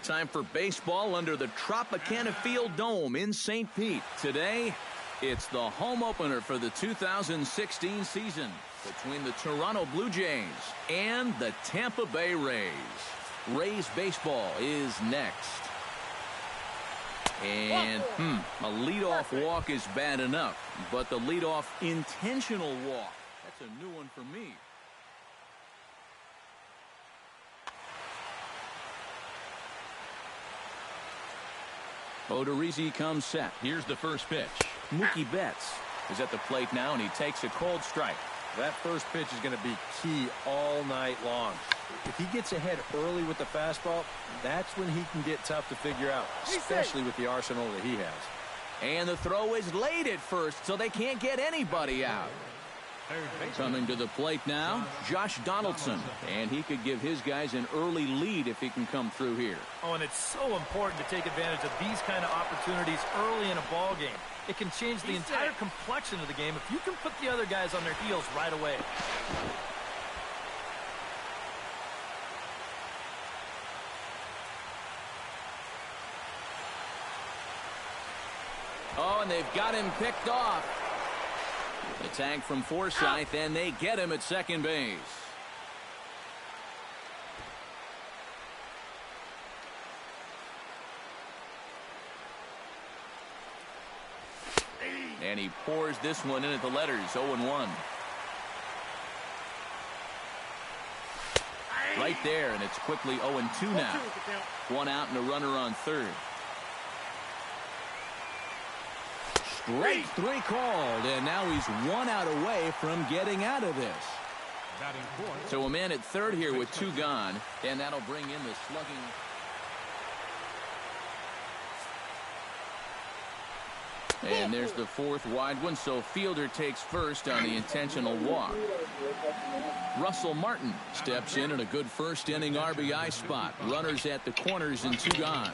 Time for baseball under the Tropicana Field Dome in St. Pete. Today, it's the home opener for the 2016 season between the Toronto Blue Jays and the Tampa Bay Rays. Rays baseball is next. And, a leadoff walk is bad enough, but the leadoff intentional walk, that's a new one for me. Odorizzi comes set. Here's the first pitch. Mookie Betts is at the plate now, and he takes a cold strike. That first pitch is going to be key all night long. If he gets ahead early with the fastball, that's when he can get tough to figure out, especially with the arsenal that he has. And the throw is late at first, so they can't get anybody out. Coming to the plate now, Josh Donaldson. And he could give his guys an early lead if he can come through here. Oh, and it's so important to take advantage of these kind of opportunities early in a ball game. It can change the entire complexion of the game if you can put the other guys on their heels right away. Oh, and they've got him picked off. The tag from Forsythe, and they get him at second base. And he pours this one in at the letters, 0-1. Right there, and it's quickly 0-2 now. One out and a runner on third. Strike three called, and now he's 1 out away from getting out of this. So a man at third here with 2 gone, and that'll bring in the slugging. And there's the fourth wide one, so fielder takes first on the intentional walk. Russell Martin steps in a good first inning RBI spot. Runners at the corners and 2 gone.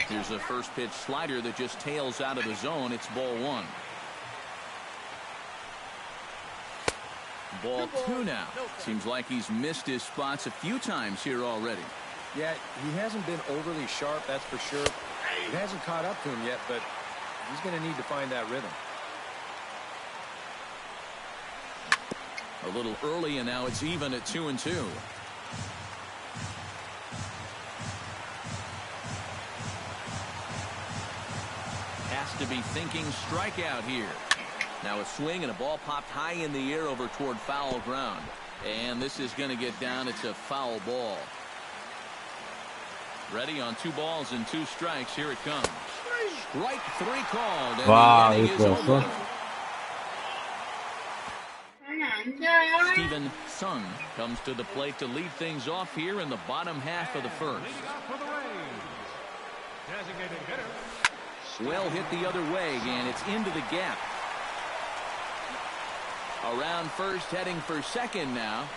Here's a first pitch slider that just tails out of the zone. It's ball 1. Ball 2 now. Seems like he's missed his spots a few times here already. Yeah, he hasn't been overly sharp, that's for sure. It hasn't caught up to him yet, but he's going to need to find that rhythm. A little early, and now it's even at 2-2. Has to be thinking strikeout here. Now a swing and a ball popped high in the air over toward foul ground. And this is going to get down. It's a foul ball. Ready on 2 balls and 2 strikes. Here it comes. Strike 3 called. Wow, and the inning is over. isso. Steven Sung comes to the plate to lead things off here in the bottom half of the first. Well hit the other way, and it's into the gap. Around first, heading for second now.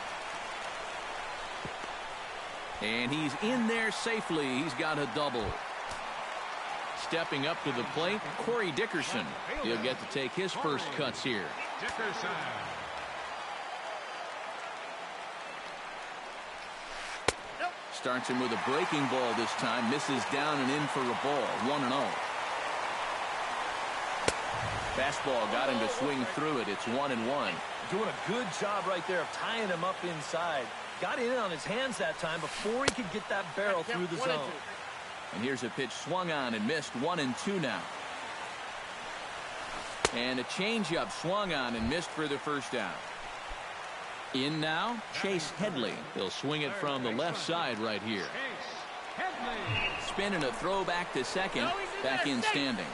And he's in there safely. He's got a double. Stepping up to the plate, Corey Dickerson. He'll get to take his first cuts here. Starts him with a breaking ball this time. Misses down and in for a ball. 1-0. Fastball got him to swing through it. It's 1-1. Doing a good job right there of tying him up inside. Got in on his hands that time before he could get that barrel through the zone. And here's a pitch swung on and missed. 1-2 now. And a changeup swung on and missed for the first out. In now, Chase Headley. He'll swing it from the left side right here. Spin and a throw back to second. Back in standing.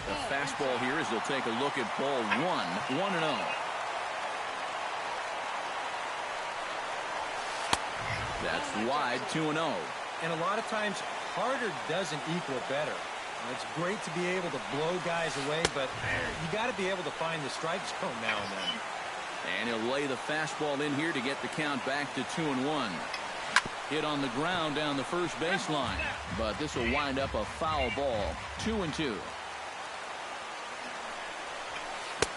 The fastball here as they'll take a look at ball 1. 1-0. That's wide. 2-0. And a lot of times, harder doesn't equal better. It's great to be able to blow guys away, but you got to be able to find the strike zone now and then. And he'll lay the fastball in here to get the count back to 2-1. Hit on the ground down the first baseline, but this will wind up a foul ball. 2-2.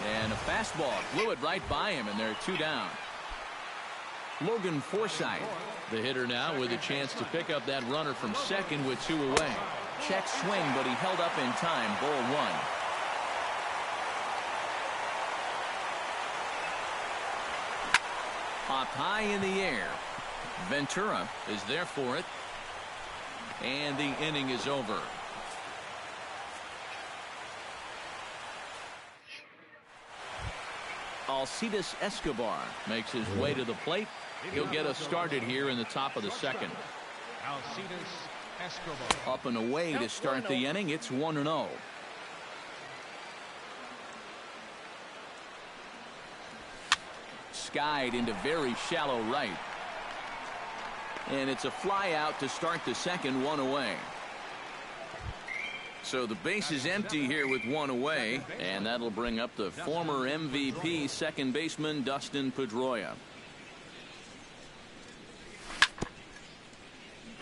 And a fastball flew it right by him, and they're 2 down. Logan Forsythe, the hitter now, with a chance to pick up that runner from second with 2 away. Check swing, but he held up in time. Ball 1. Up high in the air. Ventura is there for it. And the inning is over. Alcides Escobar makes his way to the plate. He'll get us started here in the top of the second. Alcides Escobar. Up and away to start the inning. It's 1-0. Skied into very shallow right. And it's a fly out to start the second, 1 away. So the base is empty here with 1 away, and that'll bring up the former MVP second baseman Dustin Pedroia.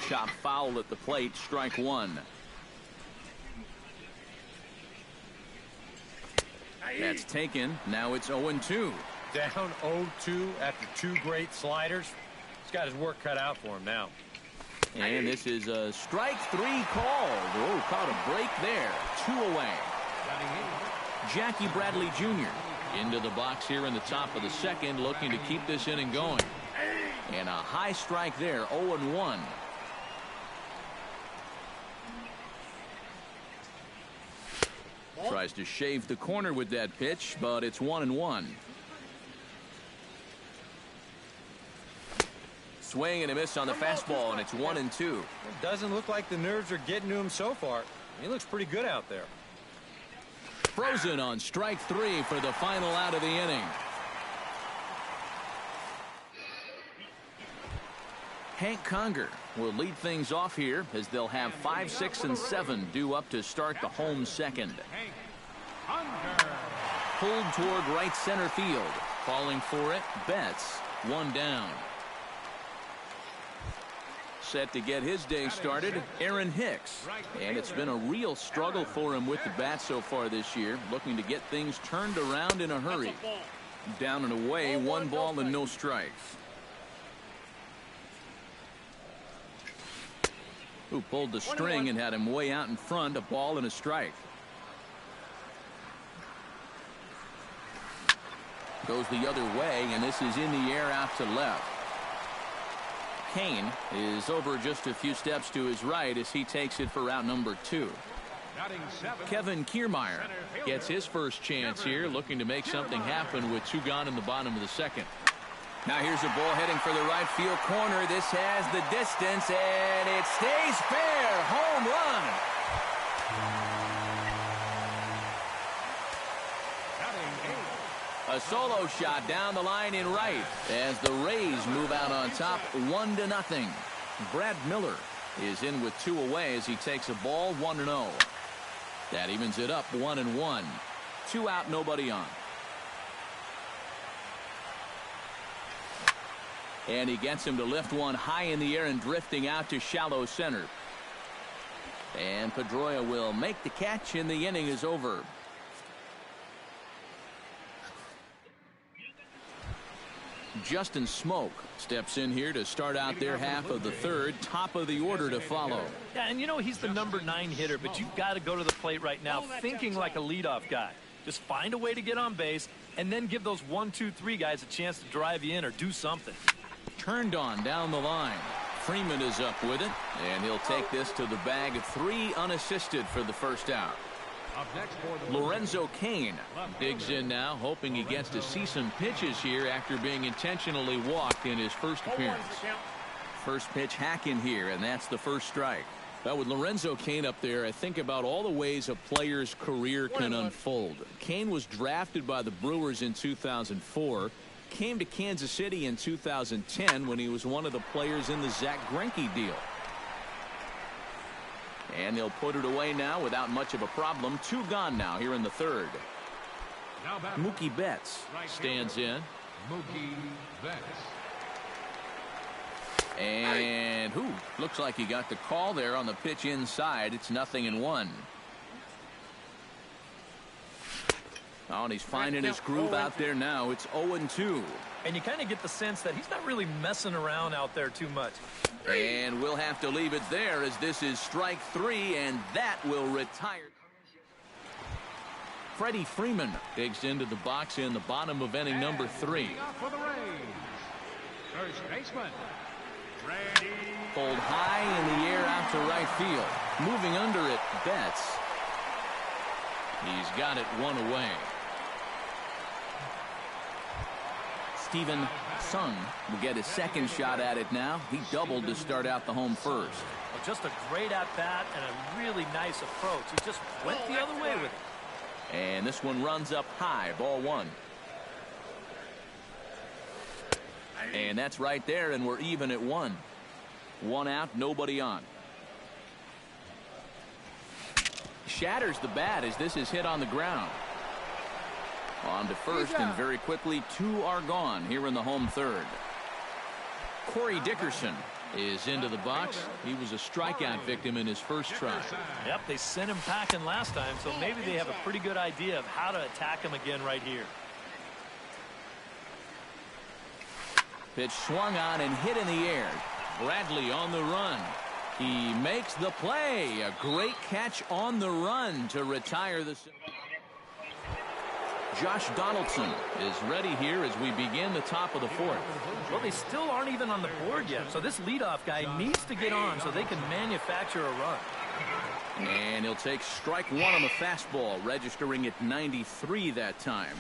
Chop foul at the plate, strike 1. That's taken. Now it's 0-2. Down 0-2 after 2 great sliders. He's got his work cut out for him now. And this is a strike 3 called. Oh, caught a break there. 2 away. Jackie Bradley Jr. into the box here in the top of the second, looking to keep this inning going. And a high strike there, 0-1. Tries to shave the corner with that pitch, but it's 1-1. Swing and a miss on the fastball, and it's 1-2. It doesn't look like the nerves are getting to him so far. He looks pretty good out there. Frozen on strike 3 for the final out of the inning. Hank Conger will lead things off here as they'll have 5, 6, and 7 due up to start the home second. Pulled toward right center field. Falling for it, Betts, 1 down. Set to get his day started, Aaron Hicks. And it's been a real struggle for him with the bat so far this year, looking to get things turned around in a hurry. Down and away, 1 ball and no strikes. Who pulled the string and had him way out in front, a ball and a strike. Goes the other way, and this is in the air out to left. Kane is over just a few steps to his right as he takes it for route number 2. Kevin Kiermaier gets his first chance here, looking to make something happen with 2 gone in the bottom of the second. Now here's a ball heading for the right field corner. This has the distance, and it stays fair. Home run. A solo shot down the line in right as the Rays move out on top 1-0. Brad Miller is in with 2 away as he takes a ball 1-0. That evens it up 1-1. 2 out, nobody on. And he gets him to lift one high in the air and drifting out to shallow center. And Pedroia will make the catch, and the inning is over. Justin Smoke steps in here to start out their half of the third. Top of the order to follow. Yeah, and you know he's the number 9 hitter, but you've got to go to the plate right now thinking like a leadoff guy. Just find a way to get on base and then give those 1, 2, 3 guys a chance to drive you in or do something. Turned on down the line. Freeman is up with it, and he'll take this to the bag of 3 unassisted for the first out. Lorenzo Cain digs in now, hoping he gets to see some pitches here after being intentionally walked in his first appearance. First pitch hack in here, and that's the first strike. But with Lorenzo Cain up there, I think about all the ways a player's career can unfold. Cain was drafted by the Brewers in 2004. Came to Kansas City in 2010 when he was one of the players in the Zach Greinke deal. And they'll put it away now without much of a problem. 2 gone now here in the third. Mookie Betts stands in. Mookie Betts. And looks like he got the call there on the pitch inside. It's 0-1. Oh, and he's finding his groove out there now. It's 0-2. And you kind of get the sense that he's not really messing around out there too much. And we'll have to leave it there as this is strike 3, and that will retire. Freddie Freeman digs into the box in the bottom of inning number 3. For the Rays, first baseman, Freddie. Pulled high in the air out to right field. Moving under it, Betts. He's got it one away. Steven Sung will get his second shot at it now. He doubled to start out the home first. Well, just a great at-bat and a really nice approach. He just went the other way with it. And this one runs up high, ball 1. And that's right there, and we're even at 1. 1 out, nobody on. Shatters the bat as this is hit on the ground. On to first, and very quickly 2 are gone here in the home third. Corey Dickerson is into the box. He was a strikeout victim in his first try. Yep, they sent him packing last time, so maybe they have a pretty good idea of how to attack him again right here. Pitch swung on and hit in the air. Bradley on the run. He makes the play. A great catch on the run to retire the... Josh Donaldson is ready here as we begin the top of the 4th. Well, they still aren't even on the board yet, so this leadoff guy needs to get on so they can manufacture a run. And he'll take strike 1 on the fastball, registering at 93 that time.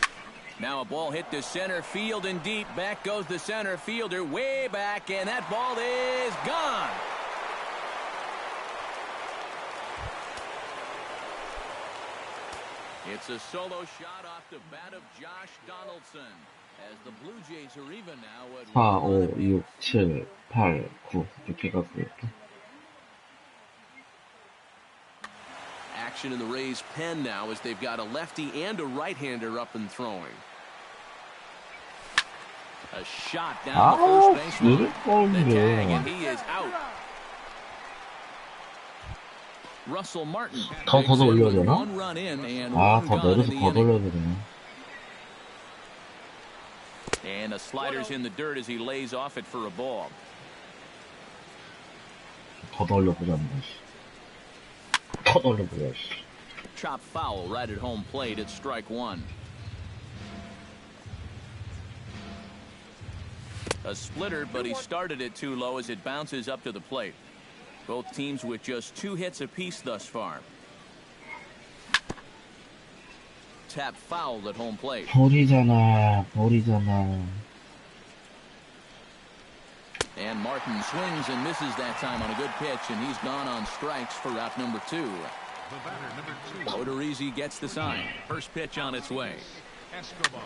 Now a ball hit to center field and deep. Back goes the center fielder way back, and that ball is gone. It's a solo shot off the bat of Josh Donaldson as the Blue Jays are even now at 4, 5, 6, 7, 8, 9 이렇게 가고 있다. Action in the Rays' pen now as they've got a lefty and a right-hander up and throwing. A shot down the first baseline. The tag, and he is out. Russell Martin. 더 올려야 되나? One run in and 아, one 더 gone 내려서 in the 더 inning. 돌려야 되네. And the slider's in the dirt as he lays off it for a ball. 더 돌려보자. 더 돌려보자. Chop foul right at home plate at strike 1. A splitter, but he started it too low as it bounces up to the plate. Both teams with just 2 hits apiece thus far. Tap foul at home plate. 볼이잖아. And Martin swings and misses that time on a good pitch, and he's gone on strikes for out number 2. The batter, number 2. Odorizzi gets the sign. First pitch on its way. Escobar.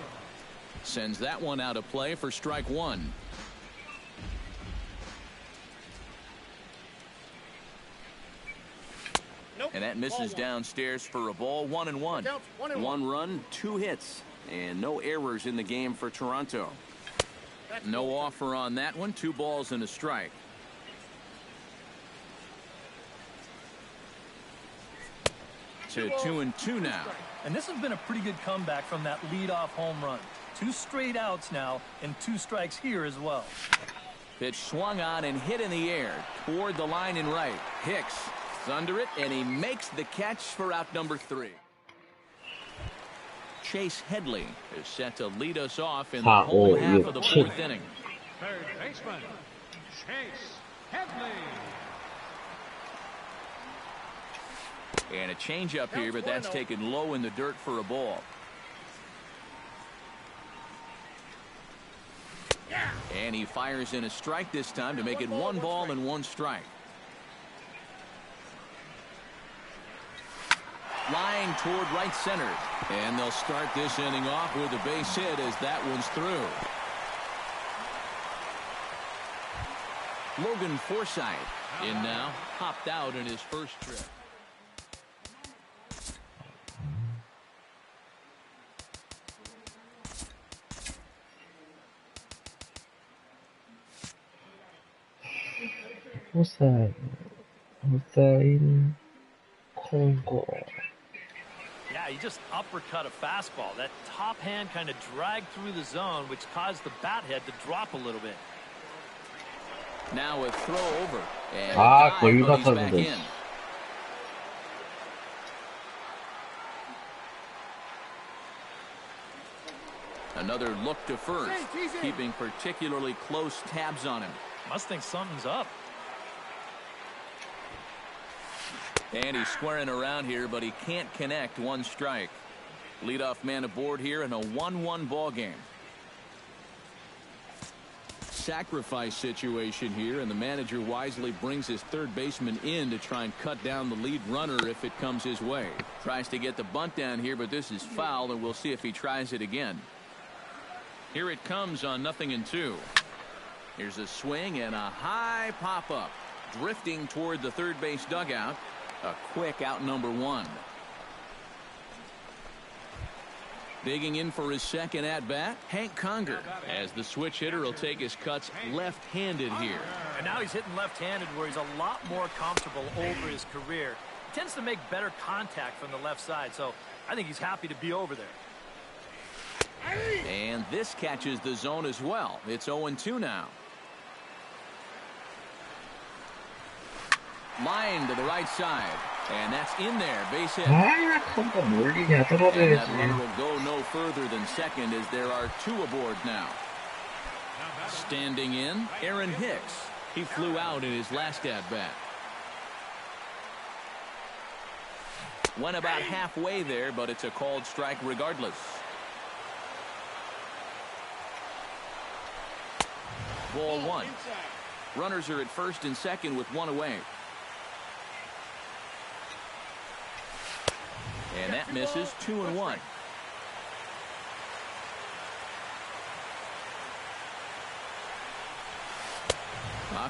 Sends that one out of play for strike 1. And that misses downstairs for a ball. 1-1. 1 run, 2 hits, and no errors in the game for Toronto. No offer on that one. 2 balls and a strike. To 2-2 now. And this has been a pretty good comeback from that leadoff home run. 2 straight outs now and 2 strikes here as well. Pitch swung on and hit in the air toward the line in right. Hicks is under it, and he makes the catch for out number 3. Chase Headley is set to lead us off in the whole half of the 4th inning. Third baseman, Chase Headley. And a changeup here, but that's taken low in the dirt for a ball. And he fires in a strike this time to make it 1 ball and 1 strike. Line toward right center. And they'll start this inning off with a base hit as that one's through. Logan Forsythe in now. Popped out in his first trip. 호사인 콩고. Yeah, Yeah, he just uppercut a fastball. That top hand kind of dragged through the zone, which caused the bat head to drop a little bit. Now a throw over. And 아, 거의 but he's 다 back 탔는데. in. Another look to first, keeping particularly close tabs on him. Must think something's up. And he's squaring around here, but he can't connect. One strike. Leadoff man aboard here in a 1-1 ball game. Sacrifice situation here, and the manager wisely brings his third baseman in to try and cut down the lead runner if it comes his way. Tries to get the bunt down here, but this is foul, and we'll see if he tries it again. Here it comes on 0-2. Here's a swing and a high pop-up. Drifting toward the third base dugout. A quick out number one. Digging in for his second at-bat, Hank Conger, as the switch hitter will take his cuts left-handed here. And now he's hitting left-handed where he's a lot more comfortable over his career. He tends to make better contact from the left side, so I think he's happy to be over there. And this catches the zone as well. It's 0-2 now. Line to the right side. And that's in there. Base hit. 아, 컴퓨터 몰리냐, And that 떨어져야지. runner will go no further than second as there are two aboard now. Standing in, Aaron Hicks. He flew out in his last at-bat. Went about halfway there, but it's a called strike regardless. Ball one. Runners are at first and second with one away. And that misses. 2-1.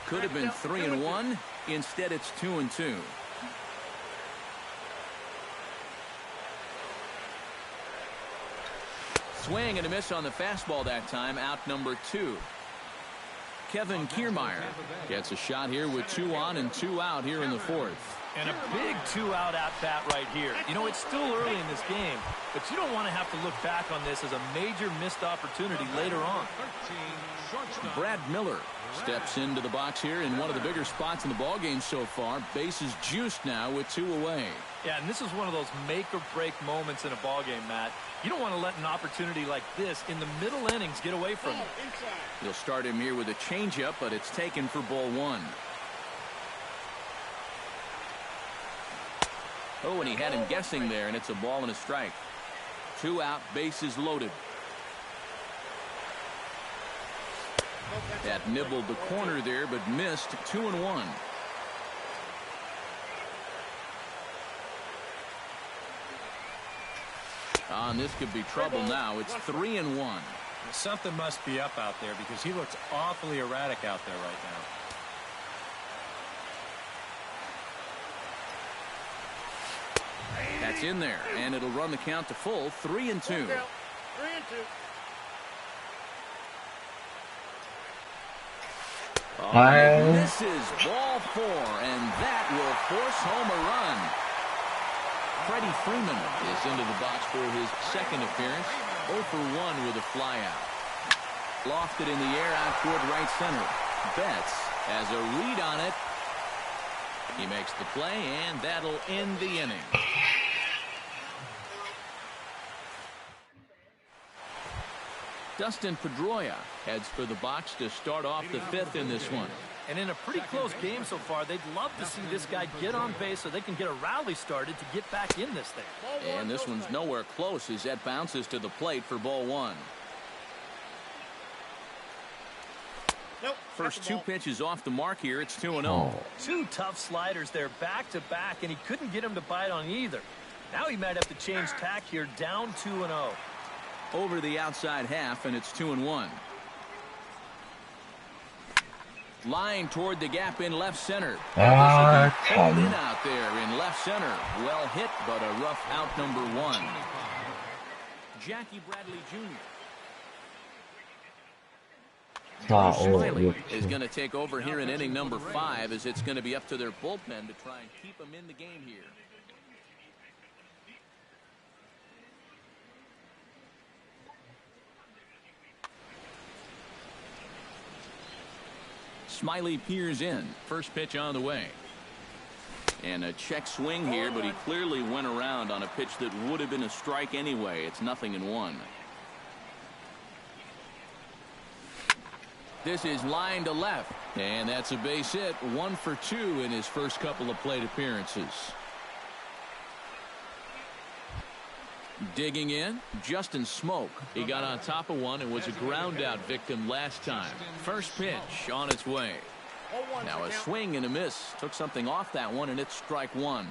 Could have been 3-1. Instead, it's 2-2. Swing and a miss on the fastball that time. Out number 2. Kevin Kiermaier gets a shot here with 2 on and 2 out here in the fourth. And a big 2-out at-bat right here. You know, it's still early in this game, but you don't want to have to look back on this as a major missed opportunity later on. Brad Miller steps into the box here in one of the bigger spots in the ballgame so far. Bases juiced now with 2 away. Yeah, and this is one of those make-or-break moments in a ballgame, Matt. You don't want to let an opportunity like this in the middle innings get away from you. He'll start him here with a changeup, but it's taken for ball one. Oh, and he had him guessing there, and it's a ball and a strike. 2 out, bases loaded. That nibbled the corner there, but missed. 2-1. And this could be trouble now. It's 3-1. Something must be up out there because he looks awfully erratic out there right now. That's in there, and it'll run the count to full. 3-2. 3-2. Oh, misses. Ball 4, and that will force home a run. Freddie Freeman is into the box for his second appearance. 0 for 1 with a flyout. Lofted in the air out toward right center. Betts has a read on it. He makes the play, and that'll end the inning. Dustin Pedroia heads for the box to start off the 5th in this one. And in a pretty close game so far, they'd love to see this guy get on base so they can get a rally started to get back in this thing. And this one's nowhere close as that bounces to the plate for ball 1. Nope. First 2 pitches off the mark here. It's 2-0. Oh. 2 tough sliders there back to back, and he couldn't get him to bite on either. Now he might have to change tack here, down 2-0. Over the outside half, and it's 2-1. Line toward the gap in left center. 아, Pulled in 참. out there in left center. Well hit, but a rough out number 1. Jackie Bradley Jr. 4, 5, Smiley 6, is going to take over here in inning number 5 as it's going to be up to their bullpen to try and keep them in the game here. Smiley peers in. First pitch on the way. And a check swing here, but he clearly went around on a pitch that would have been a strike anyway. It's 0-1. This is line to left. And that's a base hit. 1 for 2 in his first couple of plate appearances. Digging in, Justin Smoke. He got on top of one and was a ground out victim last time. First pitch on its way. Now a swing and a miss. Took something off that one, and it's strike one.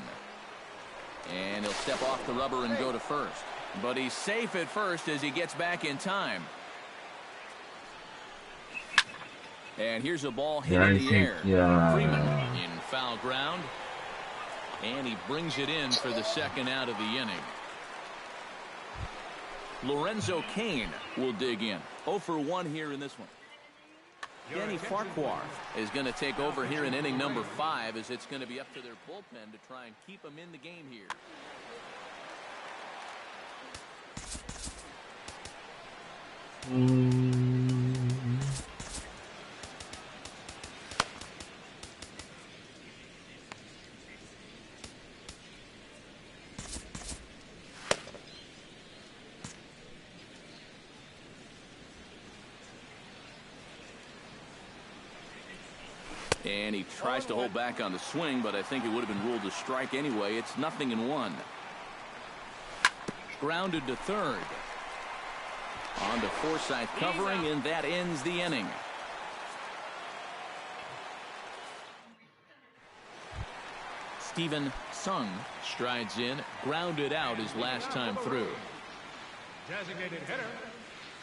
And he'll step off the rubber and go to first. But he's safe at first as he gets back in time. And here's a ball hit in the air. Freeman in foul ground. And he brings it in for the second out of the inning. Lorenzo Cain will dig in. 0 for 1 here in this one. Danny Farquhar is going to take over here in inning number 5, as it's going to be up to their bullpen to try and keep them in the game here. And he tries to hold back on the swing, but I think it would have been ruled a strike anyway. It's 0-1. Grounded to third. On to Forsythe covering, and that ends the inning. Steven Sung strides in, grounded out his last time through. Designated hitter,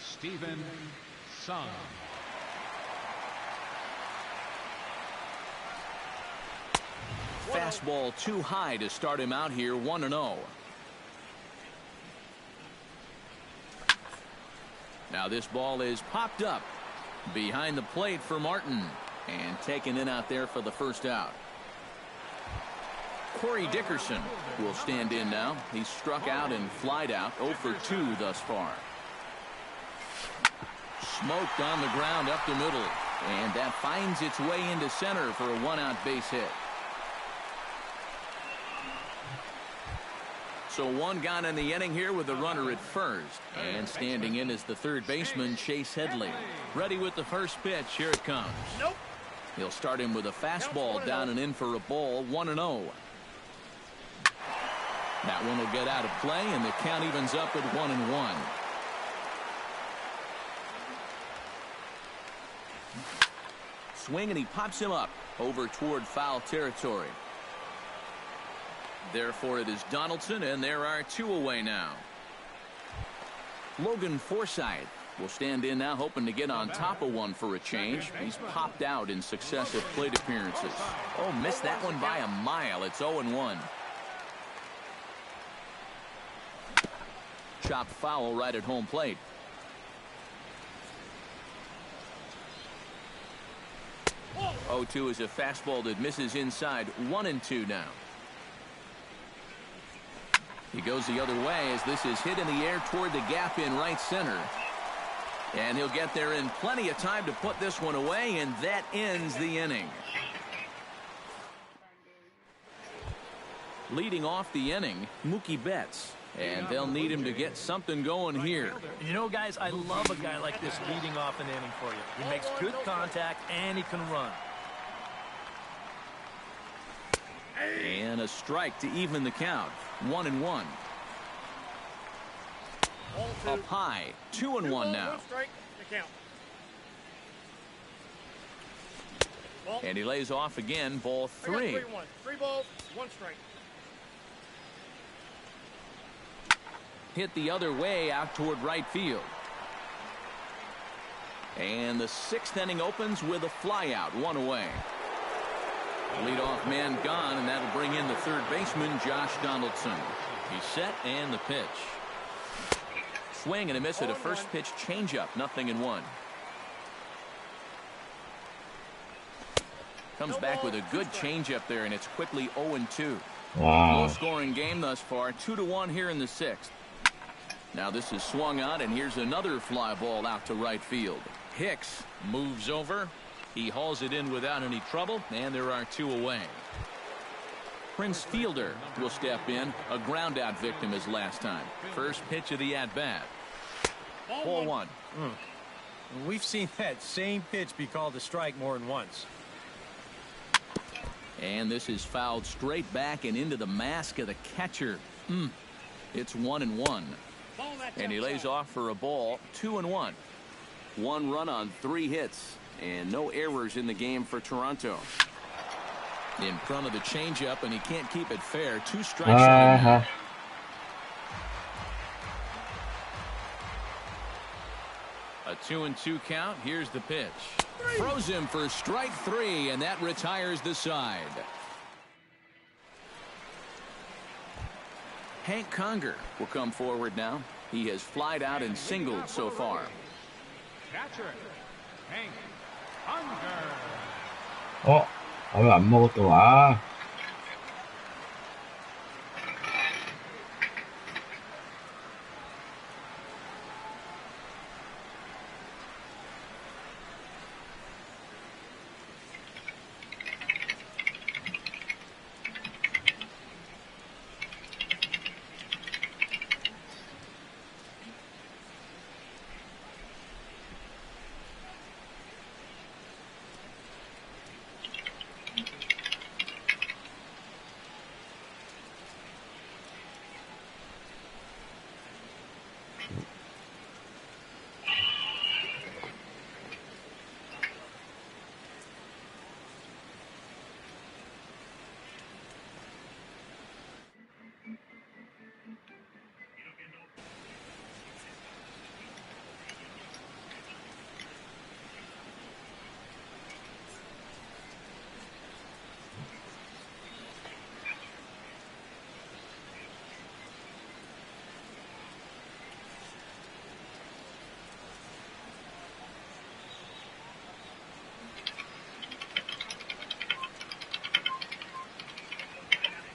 Steven Sung. Fastball too high to start him out here, 1-0. Now this ball is popped up behind the plate for Martin, and taken in out there for the first out. Corey Dickerson will stand in now. He's struck out and flied out, 0 for 2 thus far. Smoked on the ground up the middle, and that finds its way into center for a 1-out base hit. So one gone in the inning here with the runner at first. And standing in is the third baseman, Chase Headley. Ready with the first pitch. Here it comes. Nope. He'll start him with a fastball down and in for a ball, 1-0. That one will get out of play, and the count evens up at 1-1. Swing, and he pops him up over toward foul territory. Therefore, it is Donaldson, and there are 2 away now. Logan Forsythe will stand in now, hoping to get on top of one for a change. He's popped out in successive plate appearances. Oh, missed that one by a mile. It's 0-1. Chopped foul right at home plate. 0-2 is a fastball that misses inside. 1-2 now. He goes the other way as this is hit in the air toward the gap in right center. And he'll get there in plenty of time to put this one away, and that ends the inning. Leading off the inning, Mookie Betts. And they'll need him to get something going here. You know, guys, I love a guy like this leading off an inning for you. He makes good contact, and he can run. And a strike to even the count. 1-1. Up high. 2-1 now. And he lays off again. Ball 3. 3 balls, 1 strike. Hit the other way out toward right field. And the 6th inning opens with a flyout, 1 away. Leadoff man gone, and that'll bring in the third baseman, Josh Donaldson. He's set, and the pitch. Swing and a miss at a first pitch changeup, 0-1. Comes back with a good changeup there, and it's quickly 0-2. Wow. Low scoring game thus far, 2-1 here in the 6th. Now this is swung on, and here's another fly ball out to right field. Hicks moves over, He hauls it in without any trouble, and there are 2 away. Prince Fielder will step in, a ground-out victim as last time. First pitch of the at-bat. Ball 1. We've seen that same pitch be called a strike more than once. And this is fouled straight back and into the mask of the catcher. It's 1-1. And he lays off for a ball. 2-1. 1 run on 3 hits. And no errors in the game for Toronto. In front of the changeup, and he can't keep it fair. 2 strikes on him. A 2-2 count. Here's the pitch. Throws him for strike 3, and that retires the side. Hank Conger will come forward now. He has flied out and singled so far. Catcher, Hank Conger. 왜 안 먹어 또? 아.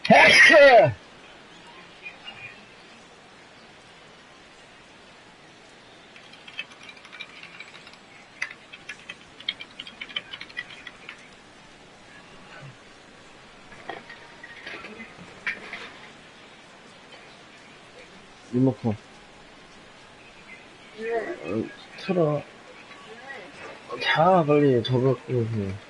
헬스! 리모컨 틀어. 자, 빨리 저거 끄고.